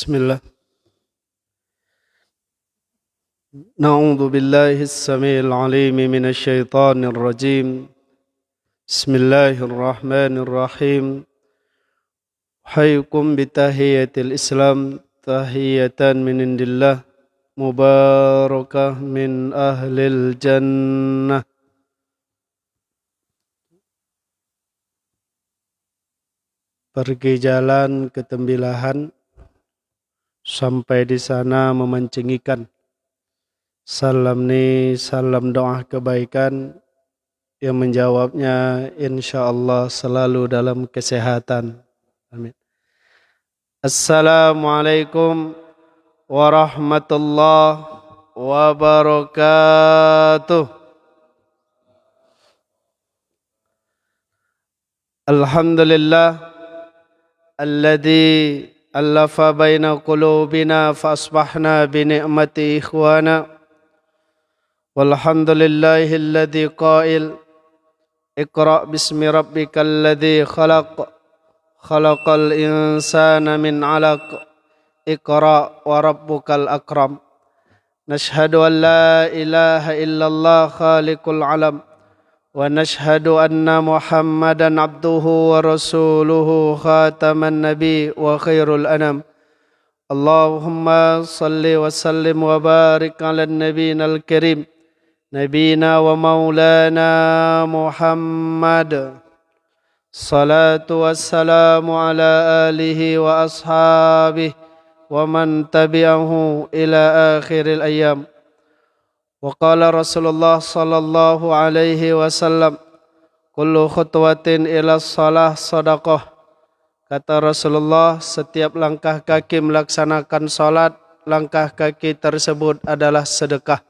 Bismillah. Na'udzu billahi as-sami'il 'alim minasy syaithanir rajim. Bismillahirrahmanirrahim. Hayyakum bitahiyatil Islam, tahiyatan min indillah, mubarakah min ahlil jannah. Pergi jalan ke Tembilahan, sampai di sana memancing ikan. Salam ni salam doa kebaikan, yang menjawabnya insyaallah selalu dalam kesehatan. Amin. Assalamualaikum warahmatullahi wabarakatuh. Alhamdulillah alladzi allafa baina qulubina fa asbahna bi ni'mati ikhwana. Walhamdulillahilladzi qail Iqra' bismi rabbikal ladzi khalaqal insana min 'alaq. Iqra' wa rabbukal akram. Nashhadu an la ilaha illallah khaliqul alam. Wa nashhadu anna Muhammadan abduhu wa rasuluhu khataman nabi wa khairul anam. Allahumma salli wa sallim wa barik ala nabiyil karim. Nabina wa maulana Muhammad. Salatu wassalamu ala alihi wa ashabihi wa man tabi'ahu ila akhiril ayyam. Wa qala Rasulullah sallallahu alaihi wasallam, kullu khutwatin ila shalah sadaqah. Kata Rasulullah, setiap langkah kaki melaksanakan salat, langkah kaki tersebut adalah sedekah.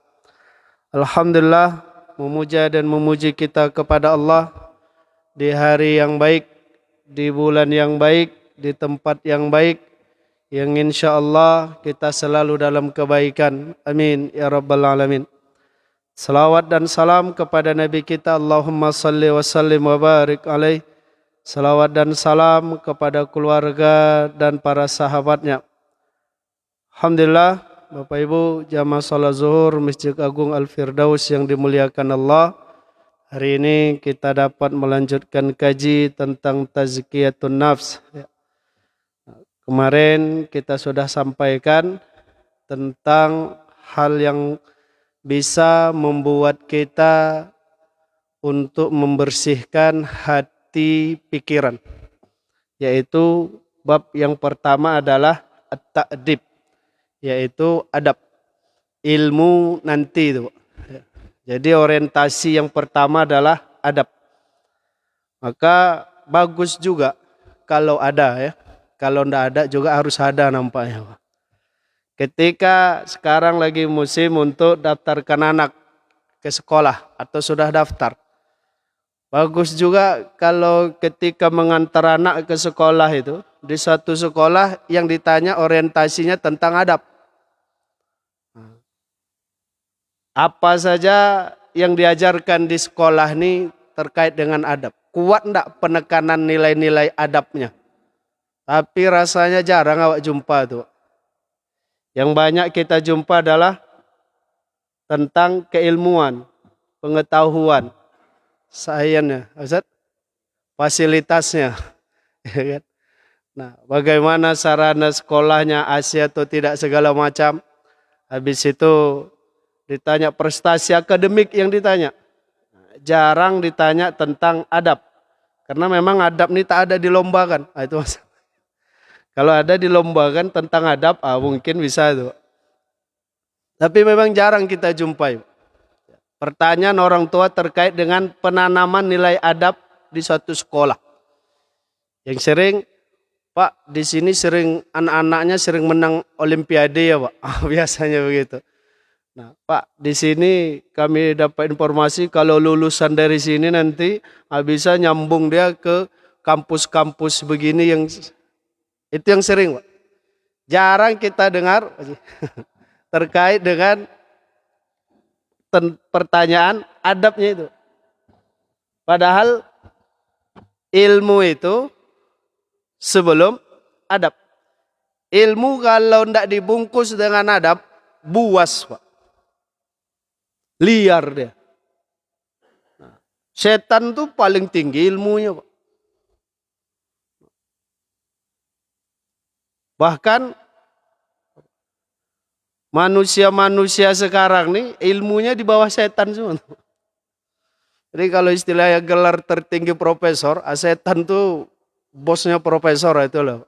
Alhamdulillah, memuja dan memuji kita kepada Allah di hari yang baik, di bulan yang baik, di tempat yang baik, yang insyaallah kita selalu dalam kebaikan. Amin ya rabbal alamin. Salawat dan salam kepada Nabi kita, Allahumma salli wa sallim wa barik alaih. Salawat dan salam kepada keluarga dan para sahabatnya. Alhamdulillah, Bapak Ibu jamaah salat zuhur Masjid Agung Al-Firdaus yang dimuliakan Allah. Hari ini kita dapat melanjutkan kaji tentang tazkiyatun nafs. Kemarin kita sudah sampaikan tentang hal yang bisa membuat kita untuk membersihkan hati pikiran. Yaitu bab yang pertama adalah at-ta'dib, yaitu adab, ilmu nanti itu. Jadi orientasi yang pertama adalah adab. Maka bagus juga kalau ada ya. Kalau tidak ada juga harus ada nampaknya. Ketika sekarang lagi musim untuk daftarkan anak ke sekolah atau sudah daftar. Bagus juga kalau ketika mengantar anak ke sekolah itu, di satu sekolah yang ditanya orientasinya tentang adab. Apa saja yang diajarkan di sekolah ini terkait dengan adab. Kuat enggak penekanan nilai-nilai adabnya? Tapi rasanya jarang awak jumpa tuh. Yang banyak kita jumpa adalah tentang keilmuan, pengetahuan, sainsnya, fasilitasnya. Nah, bagaimana sarana sekolahnya, AC atau tidak segala macam. Habis itu ditanya prestasi akademik yang ditanya. Jarang ditanya tentang adab. Karena memang adab ini tak ada dilombakan. Nah, itu masalah. Kalau ada dilombakan tentang adab, mungkin bisa itu. Tapi memang jarang kita jumpai. Pertanyaan orang tua terkait dengan penanaman nilai adab di suatu sekolah. Yang sering, Pak, di sini sering anak-anaknya sering menang olimpiade ya, Pak. Biasanya begitu. Nah, Pak, di sini kami dapat informasi kalau lulusan dari sini nanti bisa nyambung dia ke kampus-kampus begini yang itu yang sering, Pak. Jarang kita dengar terkait dengan pertanyaan adabnya itu. Padahal ilmu itu sebelum adab. Ilmu kalau tidak dibungkus dengan adab, buas, Pak. Liar dia. Setan tuh paling tinggi ilmunya, Pak. Bahkan manusia-manusia sekarang nih ilmunya di bawah setan semua. Jadi kalau istilahnya gelar tertinggi profesor, setan tuh bosnya profesor itu loh.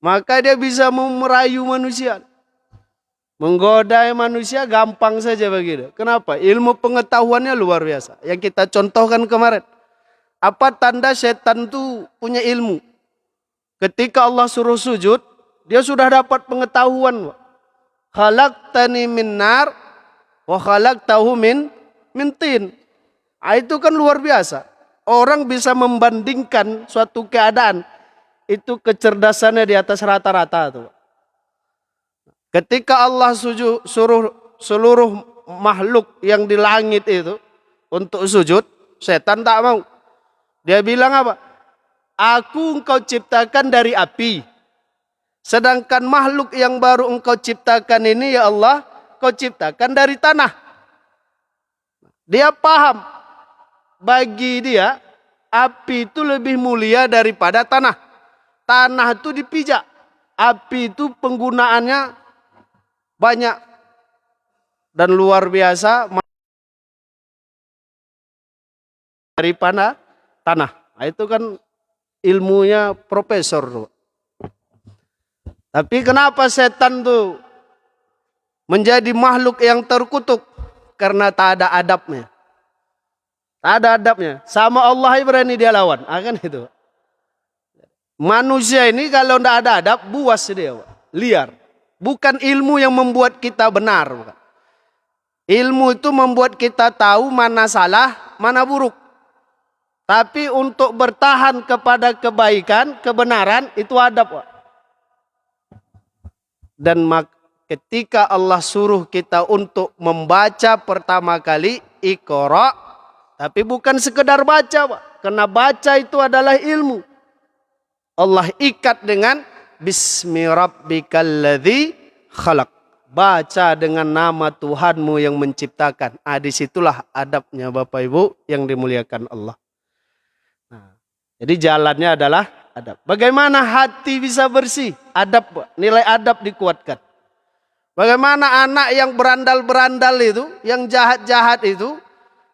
Maka dia bisa merayu manusia. Menggoda manusia gampang saja begitu. Kenapa? Ilmu pengetahuannya luar biasa. Yang kita contohkan kemarin. Apa tanda setan itu punya ilmu? Ketika Allah suruh sujud, dia sudah dapat pengetahuan. Khalaqtani min nar wa khalaqtahu min tin. Itu kan luar biasa. Orang bisa membandingkan suatu keadaan. Itu kecerdasannya di atas rata-rata tuh. Ketika Allah suruh seluruh makhluk yang di langit itu untuk sujud, setan tak mau. Dia bilang apa? Aku engkau ciptakan dari api. Sedangkan makhluk yang baru engkau ciptakan ini ya Allah, kau ciptakan dari tanah. Dia paham. Bagi dia, api itu lebih mulia daripada tanah. Tanah itu dipijak. Api itu penggunaannya banyak dan luar biasa daripada tanah. Nah, itu kan ilmunya profesor. Tapi kenapa setan tuh menjadi makhluk yang terkutuk? Karena tak ada adabnya. Tak ada adabnya. Sama Allah berani dia lawan. Kan itu. Manusia ini kalau tidak ada adab, buas dia. Liar. Bukan ilmu yang membuat kita benar. Bukan. Ilmu itu membuat kita tahu mana salah, mana buruk. Tapi untuk bertahan kepada kebaikan, kebenaran, itu adab. Dan ketika Allah suruh kita untuk membaca pertama kali, Iqra, tapi bukan sekedar baca, Pak. Karena baca itu adalah ilmu. Allah ikat dengan Bismi rabbikal ladzi khalaq. Baca dengan nama Tuhanmu yang menciptakan. Disitulah adabnya Bapak Ibu yang dimuliakan Allah. Nah, jadi jalannya adalah adab. Bagaimana hati bisa bersih? Adab, nilai adab dikuatkan. Bagaimana anak yang berandal-berandal itu, yang jahat-jahat itu,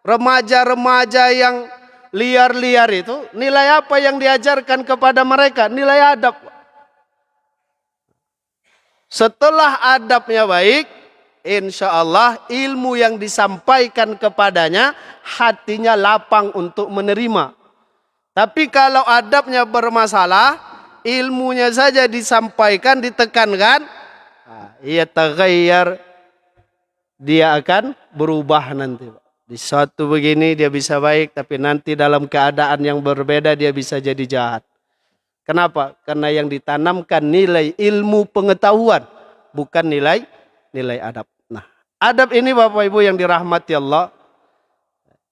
remaja-remaja yang liar-liar itu, nilai apa yang diajarkan kepada mereka? Nilai adab. Setelah adabnya baik, insya Allah ilmu yang disampaikan kepadanya, hatinya lapang untuk menerima. Tapi kalau adabnya bermasalah, ilmunya saja disampaikan, ditekankan, ia taghayyar, dia akan berubah nanti. Di suatu begini dia bisa baik, tapi nanti dalam keadaan yang berbeda dia bisa jadi jahat. Kenapa? Karena yang ditanamkan nilai ilmu pengetahuan, bukan nilai adab. Nah, adab ini Bapak Ibu yang dirahmati Allah,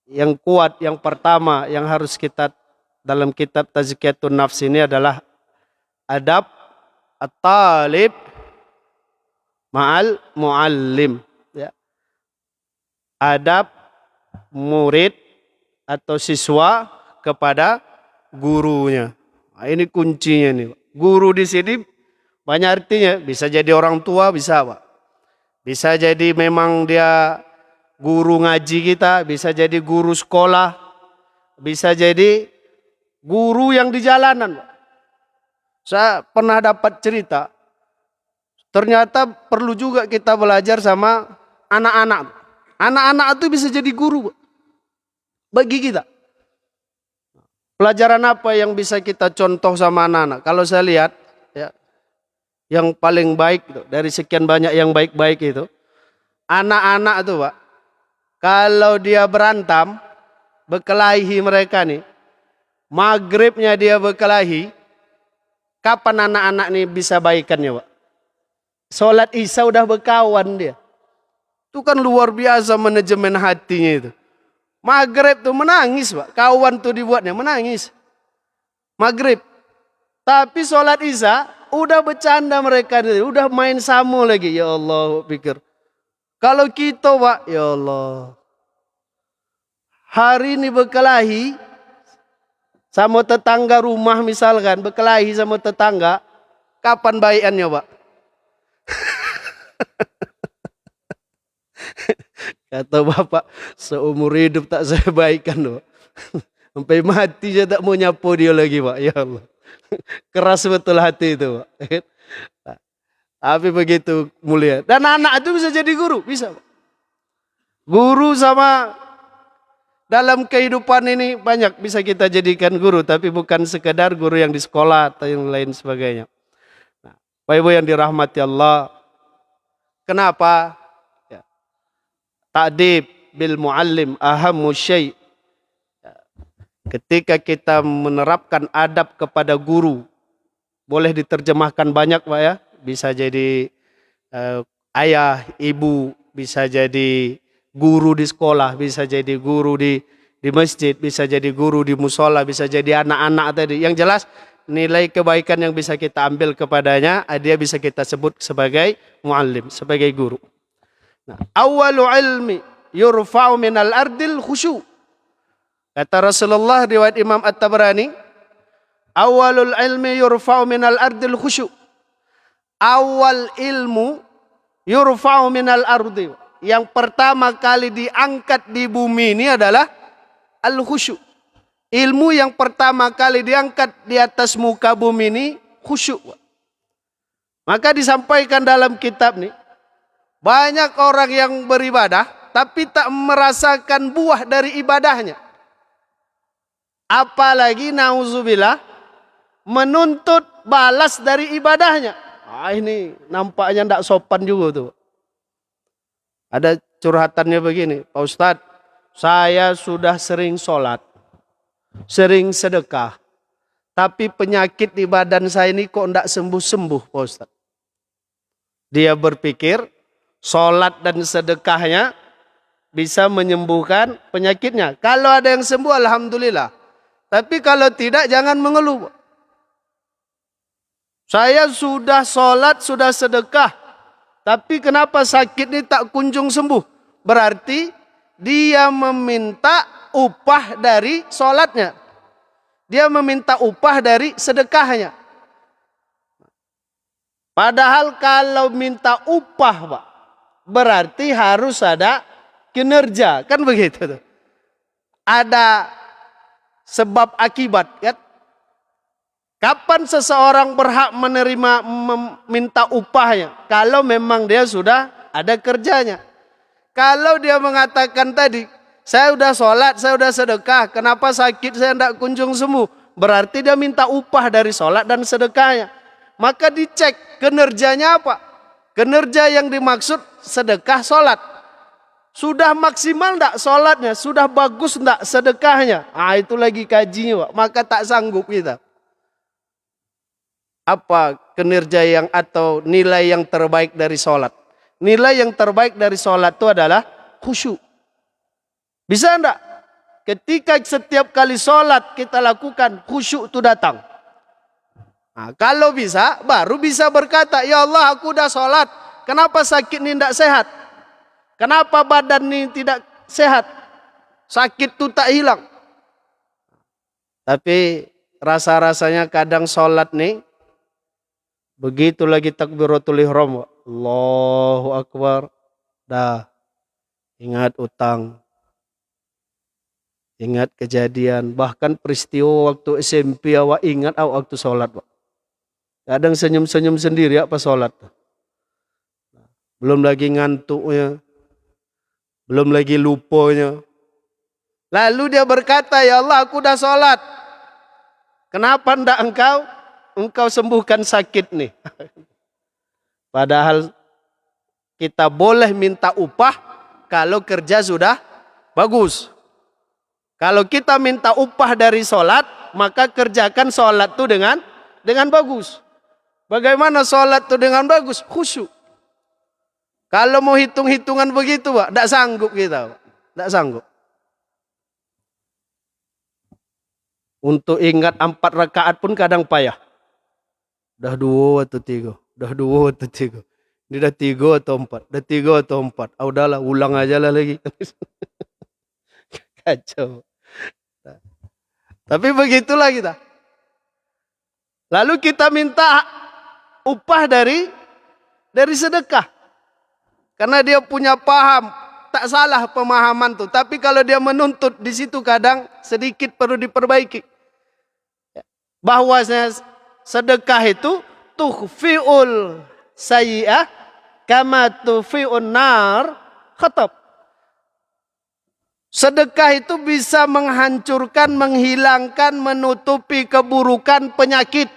yang kuat, yang pertama yang harus kita dalam kitab Tazkiyatun Nafs ini adalah adab at-talib ma'al muallim. Ya. Adab murid atau siswa kepada gurunya. Nah, ini kuncinya nih. Guru di sini banyak artinya. Bisa jadi orang tua, bisa Pak. Bisa jadi memang dia guru ngaji kita, bisa jadi guru sekolah, bisa jadi guru yang di jalanan, Pak. Saya pernah dapat cerita, ternyata perlu juga kita belajar sama anak-anak. Anak-anak itu bisa jadi guru, Pak, bagi kita. Pelajaran apa yang bisa kita contoh sama anak-anak? Kalau saya lihat, ya, yang paling baik itu, dari sekian banyak yang baik-baik itu, anak-anak itu Pak, kalau dia berantem, berkelahi mereka nih, maghribnya dia berkelahi, kapan anak-anak nih bisa baikannya Pak? Sholat Isya udah berkawan dia. Itu kan luar biasa manajemen hatinya itu. Maghrib tuh menangis Pak. Kawan tuh dibuatnya menangis. Maghrib. Tapi sholat Isya udah bercanda mereka, udah main samu lagi. Ya Allah, pikir. Kalau kita, Pak, ya Allah. Hari ini berkelahi sama tetangga rumah misalkan, berkelahi sama tetangga, kapan baikannya, Pak? Kata bapak, seumur hidup tak saya baikan, Pak. Sampai mati saya tak mau nyapu dia lagi, Pak. Ya Allah. Keras betul hati itu, Pak. Tapi begitu mulia. Dan anak itu bisa jadi guru, bisa, Pak. Guru sama dalam kehidupan ini banyak bisa kita jadikan guru, tapi bukan sekedar guru yang di sekolah atau yang lain sebagainya. Nah, Bapak Ibu yang dirahmati Allah, kenapa? Ya. Ta'dib bil muallim ahammu syai'. Ketika kita menerapkan adab kepada guru, boleh diterjemahkan banyak, Pak ya. Bisa jadi ayah, ibu, bisa jadi guru di sekolah, bisa jadi guru di masjid, bisa jadi guru di musola, bisa jadi anak-anak tadi. Yang jelas nilai kebaikan yang bisa kita ambil kepadanya, dia bisa kita sebut sebagai muallim, sebagai guru. Nah, awwalu ilmi yurfa'u minal ardil khusyu'. Kata Rasulullah riwayat Imam At-Tabrani, awwalul ilmi yurfa'u minal ardil khusyu'. Awal ilmu yurfa'u minal ardi. Yang pertama kali diangkat di bumi ini adalah al-khusyu'. Ilmu yang pertama kali diangkat di atas muka bumi ini khusyuk. Maka disampaikan dalam kitab nih, banyak orang yang beribadah tapi tak merasakan buah dari ibadahnya. Apalagi nauzubillah menuntut balas dari ibadahnya. Ini nampaknya tidak sopan juga tuh. Ada curhatannya begini, Pak Ustadz, saya sudah sering sholat, sering sedekah, tapi penyakit di badan saya ini kok tidak sembuh-sembuh, Pak Ustadz. Dia berpikir sholat dan sedekahnya bisa menyembuhkan penyakitnya. Kalau ada yang sembuh, alhamdulillah. Tapi kalau tidak, jangan mengeluh. Saya sudah sholat, sudah sedekah, tapi kenapa sakit ini tak kunjung sembuh? Berarti dia meminta upah dari sholatnya. Dia meminta upah dari sedekahnya. Padahal kalau minta upah, Pak, berarti harus ada kinerja. Kan begitu tuh. Ada sebab akibat, kan? Kapan seseorang berhak menerima meminta upahnya? Kalau memang dia sudah ada kerjanya. Kalau dia mengatakan tadi, saya sudah sholat, saya sudah sedekah, kenapa sakit saya tidak kunjung sembuh? Berarti dia minta upah dari sholat dan sedekahnya. Maka dicek kinerjanya apa? Kinerja yang dimaksud sedekah sholat. Sudah maksimal tidak sholatnya? Sudah bagus tidak sedekahnya? Itu lagi kajinya, Pak. Maka tak sanggup kita. Apa kinerja yang atau nilai yang terbaik dari sholat? Nilai yang terbaik dari sholat itu adalah khusyuk. Bisa enggak? Ketika setiap kali sholat kita lakukan, khusyuk itu datang. Nah, kalau bisa, baru bisa berkata, ya Allah aku udah sholat, kenapa sakit ini tidak sehat? Kenapa badan ini tidak sehat? Sakit itu tak hilang. Tapi rasa-rasanya kadang sholat nih, begitu lagi takbiratul ihram, Allahu Akbar, dah ingat utang, ingat kejadian, bahkan peristiwa waktu SMP awak ingat awak waktu sholat, Pak. Kadang senyum-senyum sendiri apa sholat. Belum lagi ngantuknya, belum lagi lupanya. Lalu dia berkata, ya Allah aku udah sholat, kenapa ndak engkau sembuhkan sakit nih? Padahal kita boleh minta upah kalau kerja sudah bagus. Kalau kita minta upah dari sholat, maka kerjakan sholat itu dengan bagus. Bagaimana sholat itu dengan bagus? Khusyuk. Kalau mau hitung-hitungan begitu, Pak, tidak sanggup kita. Tidak sanggup. Untuk ingat 4 rakaat pun kadang payah. Dah 2 atau 3. Dah 2 atau 3. Ini dah 3 atau 4. Dah 3 atau 4. Ah, udahlah, ulang aja lah lagi. Kacau. Tapi begitulah kita. Lalu kita minta upah dari sedekah. Karena dia punya paham, tak salah pemahaman tuh. Tapi kalau dia menuntut di situ kadang sedikit perlu diperbaiki. Bahwasanya sedekah itu tuhfiul sayyi'ah kama tuhfiun nar khatab. Sedekah itu bisa menghancurkan, menghilangkan, menutupi keburukan penyakit.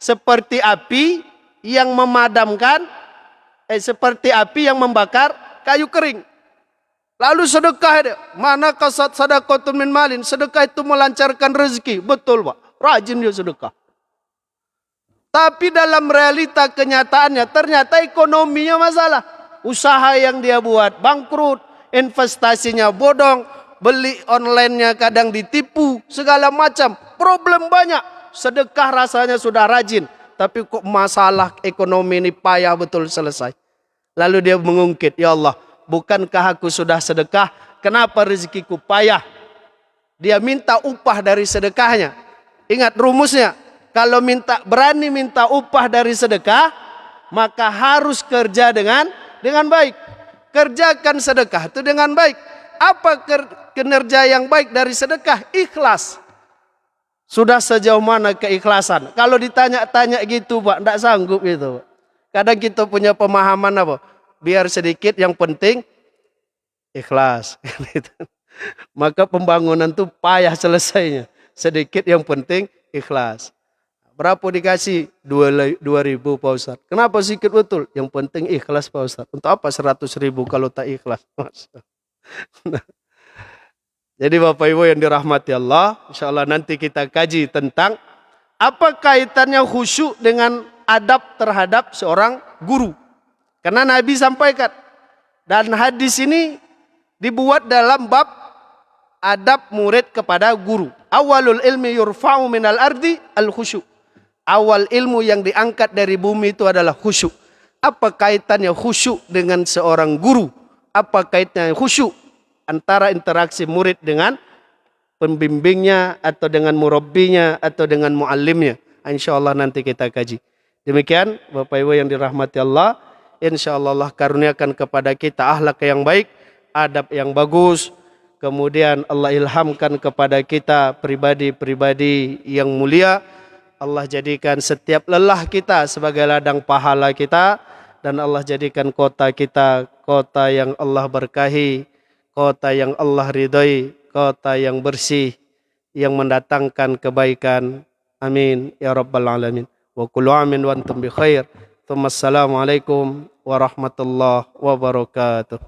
Seperti api yang memadamkan, seperti api yang membakar kayu kering. Lalu sedekah dia, mana kasat sadaqatun min malin, sedekah itu melancarkan rezeki. Betul Pak, rajin dia sedekah. Tapi dalam realita kenyataannya ternyata ekonominya masalah. Usaha yang dia buat bangkrut, investasinya bodong, beli online-nya kadang ditipu, segala macam. Problem banyak. Sedekah rasanya sudah rajin, tapi kok masalah ekonomi ini payah betul selesai. Lalu dia mengungkit, ya Allah, bukankah aku sudah sedekah? Kenapa rezekiku payah? Dia minta upah dari sedekahnya. Ingat rumusnya, kalau berani minta upah dari sedekah, maka harus kerja dengan baik. Kerjakan sedekah itu dengan baik. Apa kinerja yang baik dari sedekah? Ikhlas. Sudah sejauh mana keikhlasan? Kalau ditanya-tanya gitu Pak, tidak sanggup gitu. Kadang kita punya pemahaman apa? Biar sedikit, yang penting ikhlas. Maka pembangunan itu payah selesainya. Sedikit yang penting ikhlas. Berapa dikasih? 2.000 Pak Ustaz. Kenapa sedikit betul? Yang penting ikhlas Pak Ustaz. Untuk apa 100.000 kalau tak ikhlas? Jadi Bapak Ibu yang dirahmati Allah, insya Allah nanti kita kaji tentang apa kaitannya khusyuk dengan adab terhadap seorang guru. Karena Nabi sampaikan, dan hadis ini dibuat dalam bab adab murid kepada guru. Awalul ilmi yurfa'u minal ardi al-khusyuk. Awal ilmu yang diangkat dari bumi itu adalah khusyuk. Apa kaitannya khusyuk dengan seorang guru? Apa kaitannya khusyuk antara interaksi murid dengan pembimbingnya atau dengan murabbinya atau dengan muallimnya? InsyaAllah nanti kita kaji. Demikian Bapak Ibu yang dirahmati Allah. InsyaAllah Allah karuniakan kepada kita akhlak yang baik, adab yang bagus. Kemudian Allah ilhamkan kepada kita pribadi-pribadi yang mulia. Allah jadikan setiap lelah kita sebagai ladang pahala kita. Dan Allah jadikan kota kita kota yang Allah berkahi, kota yang Allah ridhai, kota yang bersih, yang mendatangkan kebaikan. Amin ya rabbal alamin. Wa kullu amin wa antum bi khair. Assalamualaikum warahmatullahi wabarakatuh.